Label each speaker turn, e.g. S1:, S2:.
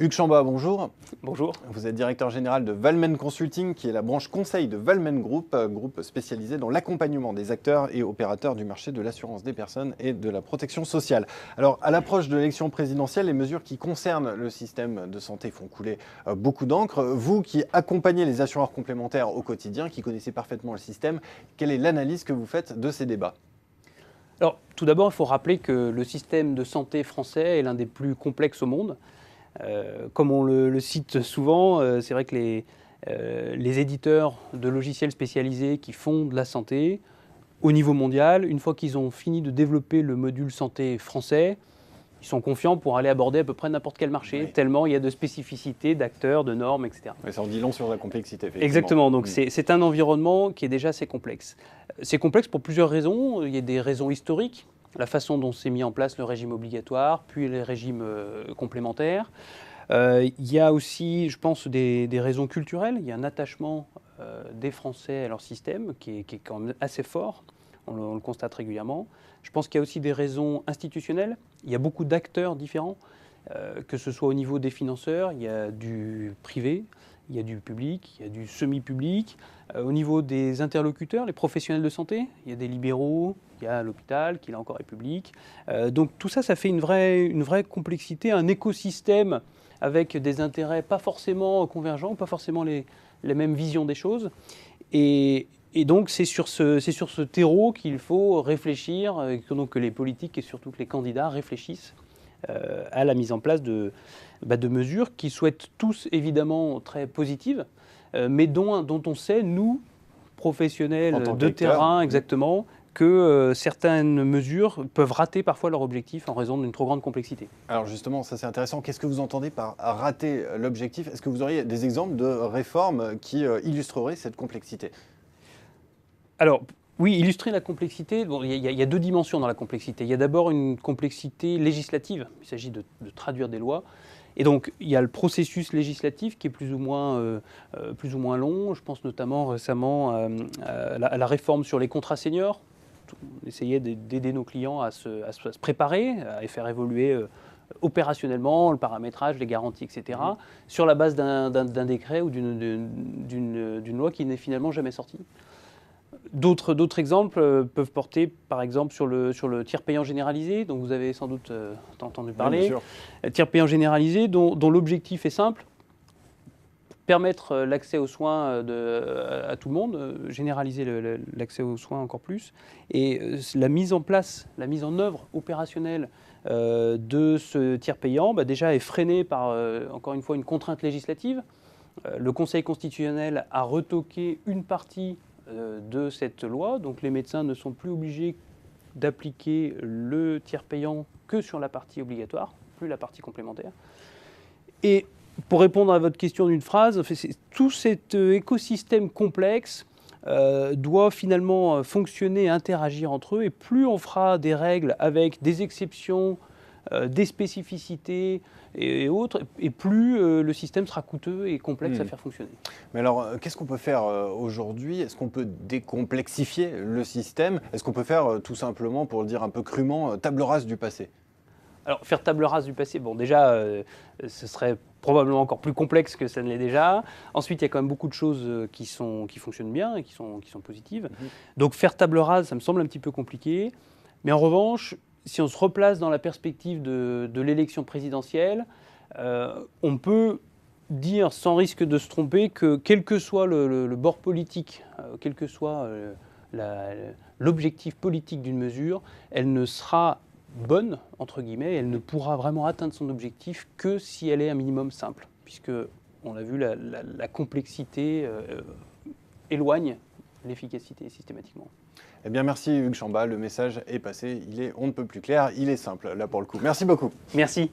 S1: Hugues Chamba, bonjour.
S2: Bonjour.
S1: Vous êtes directeur général de Valmen Consulting, qui est la branche conseil de Valmen Group, groupe spécialisé dans l'accompagnement des acteurs et opérateurs du marché de l'assurance des personnes et de la protection sociale. Alors, à l'approche de l'élection présidentielle, les mesures qui concernent le système de santé font couler beaucoup d'encre. Vous qui accompagnez les assureurs complémentaires au quotidien, qui connaissez parfaitement le système, quelle est l'analyse que vous faites de ces débats ?
S2: Alors, tout d'abord, il faut rappeler que le système de santé français est l'un des plus complexes au monde. Comme on le cite souvent, c'est vrai que les éditeurs de logiciels spécialisés qui font de la santé, au niveau mondial, une fois qu'ils ont fini de développer le module santé français, ils sont confiants pour aller aborder à peu près n'importe quel marché,
S1: Oui.
S2: tellement il y a de spécificités, d'acteurs, de normes, etc.
S1: Oui, ça en dit long sur la complexité, effectivement.
S2: Exactement, donc c'est un environnement qui est déjà assez complexe. C'est complexe pour plusieurs raisons. Il y a des raisons historiques, la façon dont s'est mis en place le régime obligatoire, puis les régimes complémentaires. Il y a aussi, je pense, des raisons culturelles. Il y a un attachement des Français à leur système qui est quand même assez fort. On le constate régulièrement. Je pense qu'il y a aussi des raisons institutionnelles. Il y a beaucoup d'acteurs différents, que ce soit au niveau des financeurs, il y a du privé, il y a du public, il y a du semi-public. Au niveau des interlocuteurs, les professionnels de santé, il y a des libéraux, il y a l'hôpital qui là encore est public. Donc tout ça, ça fait une vraie complexité, un écosystème avec des intérêts pas forcément convergents, pas forcément les mêmes visions des choses. Et donc c'est sur ce terreau qu'il faut réfléchir, donc que les politiques et surtout que les candidats réfléchissent à la mise en place de mesures qui souhaitent tous évidemment très positives, mais dont on sait, nous, professionnels de terrain, exactement, que certaines mesures peuvent rater parfois leur objectif en raison d'une trop grande complexité.
S1: Alors justement, ça c'est intéressant. Qu'est-ce que vous entendez par rater l'objectif ? Est-ce que vous auriez des exemples de réformes qui illustreraient cette complexité ?
S2: Alors, oui, illustrer la complexité, bon, il y a deux dimensions dans la complexité. Il y a d'abord une complexité législative, il s'agit de traduire des lois. Et donc, il y a le processus législatif qui est plus ou moins long. Je pense notamment récemment à la réforme sur les contrats seniors. On essayait d'aider nos clients à se préparer, à faire évoluer opérationnellement le paramétrage, les garanties, etc., sur la base d'un décret ou d'une loi qui n'est finalement jamais sortie. D'autres exemples peuvent porter, par exemple, sur le tiers payant généralisé, dont vous avez sans doute entendu parler.
S1: Oui, bien sûr.
S2: Tiers payant généralisé, dont l'objectif est simple, permettre l'accès aux soins à tout le monde, généraliser l'accès aux soins encore plus. Et la mise en œuvre opérationnelle de ce tiers payant, déjà est freinée par, encore une fois, une contrainte législative. Le Conseil constitutionnel a retoqué une partie de cette loi, donc les médecins ne sont plus obligés d'appliquer le tiers payant que sur la partie obligatoire, plus la partie complémentaire. Et pour répondre à votre question d'une phrase, tout cet écosystème complexe doit finalement fonctionner, interagir entre eux, et plus on fera des règles avec des exceptions, des spécificités et autres, et plus le système sera coûteux et complexe à faire fonctionner.
S1: Mais alors, qu'est-ce qu'on peut faire aujourd'hui ? Est-ce qu'on peut décomplexifier le système ? Est-ce qu'on peut faire tout simplement, pour le dire un peu crûment, table rase du passé ?
S2: Alors, faire table rase du passé, bon, déjà, ce serait probablement encore plus complexe que ça ne l'est déjà. Ensuite, il y a quand même beaucoup de choses qui fonctionnent bien et qui sont positives. Donc, faire table rase, ça me semble un petit peu compliqué. Mais en revanche, si on se replace dans la perspective de l'élection présidentielle, on peut dire, sans risque de se tromper, que quel que soit le bord politique, quel que soit l'objectif politique d'une mesure, elle ne sera bonne, entre guillemets, elle ne pourra vraiment atteindre son objectif que si elle est un minimum simple, puisque, on l'a vu, la complexité éloigne l'efficacité systématiquement.
S1: Eh bien, merci Hugues Chamba, le message est passé, il est on ne peut plus clair, il est simple là pour le coup. Merci beaucoup.
S2: Merci.